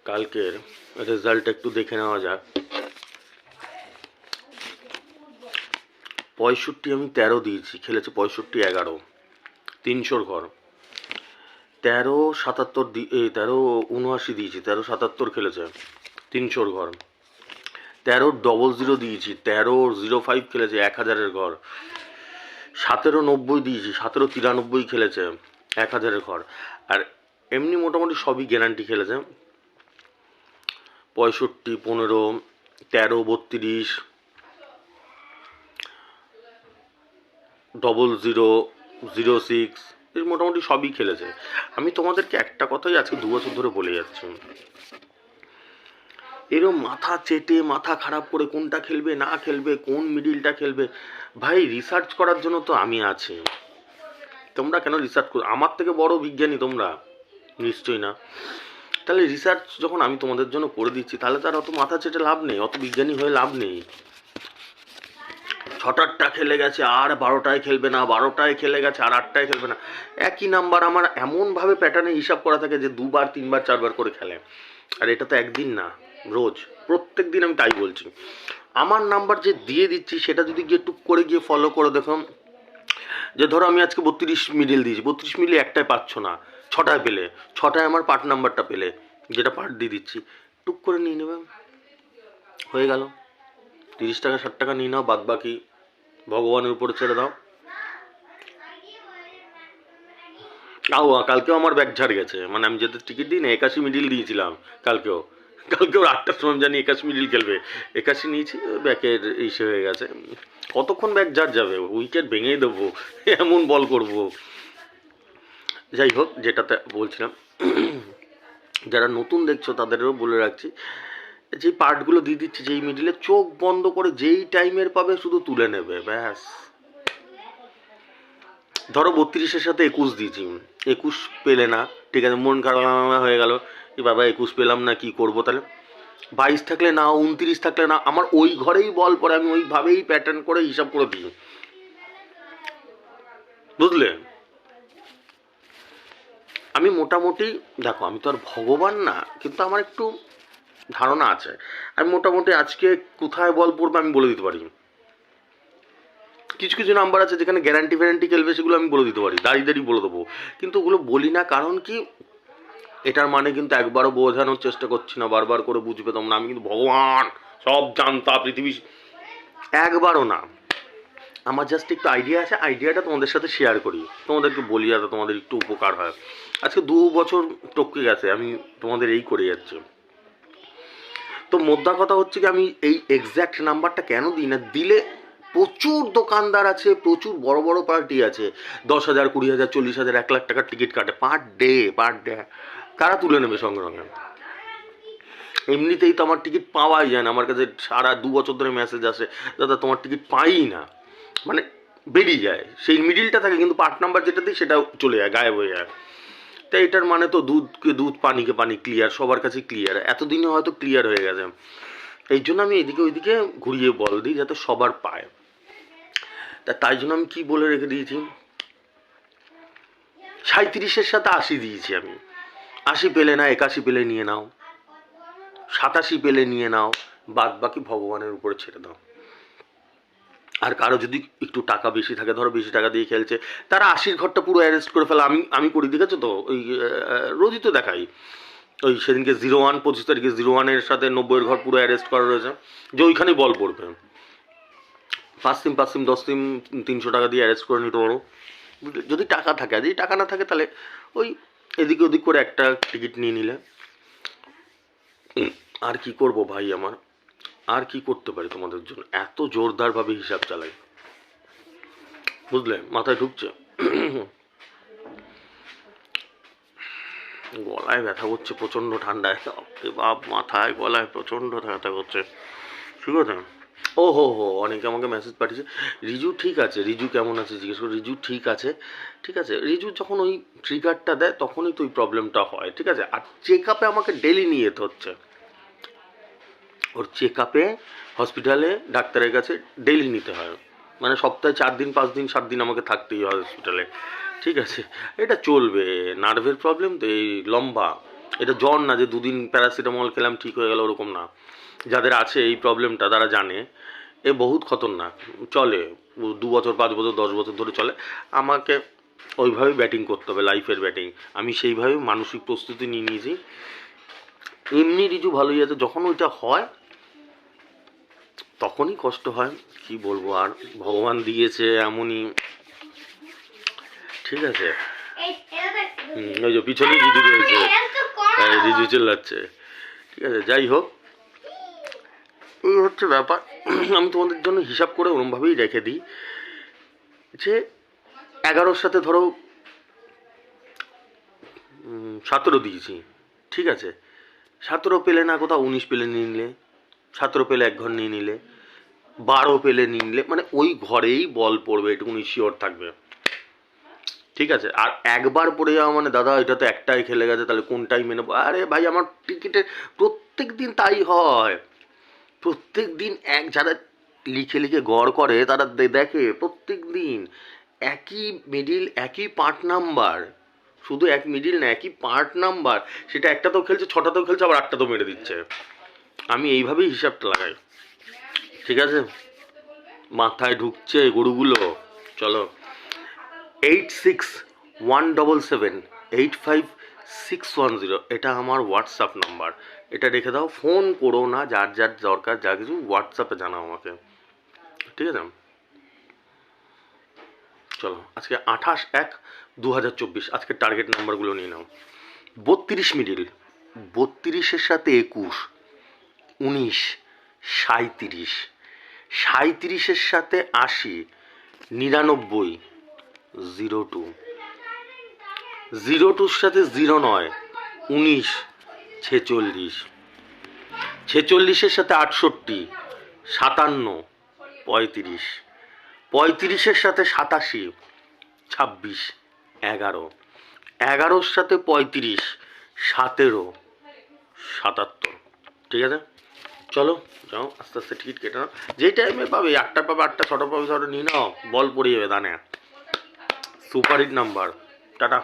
কালকের রেজাল্ট একটু দেখে নেওয়া যাক। 65 আমি 13 দিয়েছি, খেলেছে 65-11, 300 ঘর। 13-77 দিয়েছি, 13-77 খেলেছে, 300 ঘর। 13-00 দিয়েছি, 13-05 খেলেছে, 1000 ঘর। 17-90 দিয়েছি, 17-93 খেলেছে, 1000 ঘর। আর এমনি মোটামুটি সবই গ্যারান্টি খেলেছে। 65-15, 13-32, 00-06, এর মোটামুটি সবই খেলেছে। আমি তোমাদেরকে একটা কথাই আজকে 2 বছর ধরে বলে যাচ্ছি, এরম মাথা চেটে মাথা খারাপ করে কোনটা খেলবে না খেলবে, কোন মিডিলটা খেলবে, ভাই রিসার্চ করার জন্য তো আমি আছি। তোমরা কেন রিসার্চ করো? আমার থেকে বড় বিজ্ঞানী তোমরা নিশ্চয়ই না। তাহলে রিসার্চ যখন আমি তোমাদের জন্য করে দিচ্ছি, তাহলে তার অত মাথা চেটে লাভ নেই, অত বিজ্ঞানী হয়ে লাভ নেই। 6টা খেলে গেছে আর 12টায় খেলবে না, 12টায় খেলে গেছে আর 8টায় খেলবে না, একই নাম্বার আমার এমনভাবে প্যাটার্নে হিসাব করা থাকে যে 2বার 3বার 4বার করে খেলে। আর এটা তো একদিন না, রোজ, প্রত্যেক দিন আমি তাই বলছি। আমার নাম্বার যে দিয়ে দিচ্ছি সেটা যদি গিয়ে টুক করে গিয়ে ফলো করে দেখো, যে ধরো আমি আজকে 32 মিডিল দিয়েছি, 32 মিডিল একটায় পাচ্ছ না, 6টায় পেলে, 6টায় আমার পার্ট নাম্বারটা পেলে, যেটা পার্ট দিয়ে দিচ্ছি, টুক করে নিয়ে নেবে, হয়ে গেল। 30 টাকা 60 টাকা নিয়ে নাও, বাদ বাকি ভগবানের উপরে ছেড়ে দাও। কালকেও আমার ব্যাগ ঝাড় গেছে, মানে আমি যেতে টিকিট দিই না, 81 মিডিল দিয়েছিলাম কালকেও 8টার সময় জানি 81 মিডিল খেলবে, 81 নিয়েছি, ব্যাকের ইসে হয়ে গেছে। কতক্ষণ ব্যাগ ঝাড় যাবে, উইকেট ভেঙেই দেবো, এমন বল করব। যাই হোক, যেটাতে বলছিলাম, যারা নতুন দেখছো তাদেরও বলে রাখছি, যেই পার্টগুলো দিয়ে দিচ্ছি, যেই মিডিলে চোখ বন্ধ করে যেই টাইমের পাবে শুধু তুলে নেবে, ব্যাস। ধরো 32-এর সাথে 21 দিয়েছি, 21 পেলে না, ঠিক আছে, মন খারাপ হয়ে গেল, কি বাবা 21 পেলাম না, কি করব তাহলে? 22 থাকলে না, 29 থাকলে না, আমার ওই ঘরেই বল পরে, আমি ওইভাবেই প্যাটার্ন করে হিসাব করে দিই, বুঝলে? আমি মোটামুটি, দেখো আমি তো আর ভগবান না, কিন্তু আমার একটু ধারণা আছে। আমি মোটামুটি আজকে কোথায় বল পড়বে আমি বলে দিতে পারি। কিছু কিছু নাম্বার আছে যেখানে গ্যারান্টি ফ্যারান্টি খেলবে, সেগুলো আমি বলে দিতে পারি, দাঁড়িয়ে বলে দেবো, কিন্তু ওগুলো বলি না। কারণ কি, এটার মানে কিন্তু একবারও বোঝানোর চেষ্টা করছি না, বারবার করে বুঝবে তোমরা, আমি কিন্তু ভগবান, সব জানতা পৃথিবী, একবারও না। আমার জাস্ট একটু আইডিয়া আছে, আইডিয়াটা তোমাদের সাথে শেয়ার করি, তোমাদেরকে বলি, যাতে তোমাদের একটু উপকার হয়। আজকে 2 বছর টপকে গেছে আমি তোমাদের এই করে যাচ্ছি। তো মোদ্দা কথা হচ্ছে কি, আমি এই এক্স্যাক্ট নাম্বারটা কেন দিই না, দিলে প্রচুর দোকানদার আছে, প্রচুর বড় বড় পার্টি আছে, 10,000, 20,000, 40,000, 1 লাখ টাকার টিকিট কাটে পার ডে, তারা তুলে নেবে সঙ্গে সঙ্গে। এমনিতেই তো আমার টিকিট পাওয়াই যায় না, আমার কাছে সারা 2 বছর ধরে মেসেজ আসে, দাদা তোমার টিকিট পাই না, মানে বেরিয়ে যায়, সেই মিডিলটা থাকে, কিন্তু পার্ট নাম্বার যেটা দিই সেটাও চলে যায়, গায়েব হয়ে যায়। তাই এটার মানে তো দুধকে দুধ, পানিকে পানি, ক্লিয়ার, সবার কাছে ক্লিয়ার, এতদিনে হয়তো ক্লিয়ার হয়ে গেছে। এই জন্য আমি এদিকে ওইদিকে ঘুরিয়ে বল দিই যাতে সবার পায়। তাই জন্য আমি কি বলে রেখে দিয়েছি, 37-এর সাথে 80 দিয়েছি আমি। 80 পেলে না, 81 পেলে নিয়ে নাও, 87 পেলে নিয়ে নাও, বাদ বাকি ভগবানের উপরে ছেড়ে দাও। আর কারো যদি একটু টাকা বেশি থাকে, ধরো বেশি টাকা দিয়ে খেলছে, তারা 80-র ঘরটা পুরো অ্যারেস্ট করে ফেলা, আমি করি, দেখেছো তো, ওই রোজই তো দেখাই, ওই সেদিনকে 01, 25 তারিখে 01-এর সাথে 90-এর ঘর পুরো অ্যারেস্ট করা রয়েছে, যে ওইখানেই বল পড়বে। 5 টিম 10 টিম 300 টাকা দিয়ে অ্যারেস্ট করে নিতে পারো, যদি টাকা থাকে। যদি টাকা না থাকে তাহলে ওই এদিকে ওদিক করে একটা টিকিট নিয়ে নিলে। আর কি করব ভাই, আমার আর কি করতে পারি তোমাদের জন্য, এত জোরদারভাবে হিসাব চালাই, বুঝলে? মাথায় ঢুকছে, গলায় ব্যথা করছে প্রচণ্ড ঠান্ডায়, বাপ, মাথায় গলায় প্রচণ্ড ব্যথা করছে, ঠিক আছে? ও হো, অনেকে আমাকে মেসেজ পাঠিয়েছে, রিজু ঠিক আছে, রিজু কেমন আছে জিজ্ঞেস করে, রিজু ঠিক আছে, ঠিক আছে। রিজু যখন ওই ট্রিগারটা দেয় তখনই তো ওই প্রবলেমটা হয়, ঠিক আছে? আর চেক আপে আমাকে ডেলি নিয়ে যেতে হচ্ছে, ওর চেক আপে হসপিটালে ডাক্তারের কাছে ডেলি নিতে হয়, মানে সপ্তাহে 4 দিন 5 দিন 7 দিন আমাকে থাকতেই হয় হসপিটালে, ঠিক আছে? এটা চলবে, নার্ভের প্রবলেম তো, এই লম্বা, এটা জ্বর না যে দুদিন প্যারাসিটামল খেলাম ঠিক হয়ে গেল, ওরকম না। যাদের আছে এই প্রবলেমটা তারা জানে এ বহুত খতরনাক, চলে 2 বছর 5 বছর 10 বছর ধরে চলে। আমাকে ওইভাবেই ব্যাটিং করতে হবে, লাইফের ব্যাটিং। আমি সেইভাবে মানসিক প্রস্তুতি নিয়ে নিয়েছি। এমনি রিজু ভালোই আছে, যখন ওইটা হয় তখনই কষ্ট হয়, কি বলবো আর, ভগবান দিয়েছে এমনই, ঠিক আছে। ওই যে পিছনে রিজু রয়েছে, রিজু চিল্লাচ্ছে, ঠিক আছে। যাই হোক, এই হচ্ছে ব্যাপার। আমি তোমাদের জন্য হিসাব করে ওরমভাবেই রেখে দিই যে 11-র সাথে ধরো 17 দিয়েছি, ঠিক আছে। 17 পেলে না কোথাও 19 পেলে নিয়ে নিলে, 17 পেলে 1 ঘর নিয়ে নিলে, 12 পেলে নিয়ে নিলে, মানে ওই ঘরেই বল পড়বে, এটুকুনি শিওর থাকবে, ঠিক আছে। আর একবার পড়ে যাওয়া মানে দাদা এটা তো একটাই খেলে গেছে, তাহলে কোনটাই মেনে, আরে ভাই আমার টিকিটে প্রত্যেক দিন তাই হয়, প্রত্যেক দিন যারা লিখে লিখে গড় করে তারা দেখে প্রত্যেক দিন একই মিডিল, একই পার্ট নাম্বার, শুধু এক মিডিল না, একই পার্ট নাম্বার, সেটা একটাতেও খেলছে, 6টাতেও খেলছে, আবার 8টাতেও মেরে দিচ্ছে। আমি এইভাবেই হিসাবটা লাগাই, ঠিক আছে। মাথায় ঢুকছে গরুগুলো। চলো, 8617785610, এটা আমার হোয়াটসঅ্যাপ নাম্বার, এটা রেখে দাও। ফোন করো না, যার যার দরকার যা কিছু হোয়াটসঅ্যাপে জানাও আমাকে, ঠিক আছে। চলো, আজকে 28/1/2024, আজকে টার্গেট নাম্বারগুলো নিয়ে নাও। 32 মিডিল, 32-এর সাথে 21, 19, 37, 37-এর সাথে 80, 99, 02, 02-র সাথে 09, 19, 46, 46-এর সাথে 68, 57, 35, 35-এর সাথে 87, 26, 11, 11-র সাথে 35, 17, 77, ঠিক আছে। চলো যাও, আস্তে আস্তে টিকিট কেটে নাও, যেই টাইমে পাবে, 8টা পাবে 8টা, 6টা পাবে 6টা, নিয়ে নাও, বল পড়ে যাবে দানে। Super hit number, tata.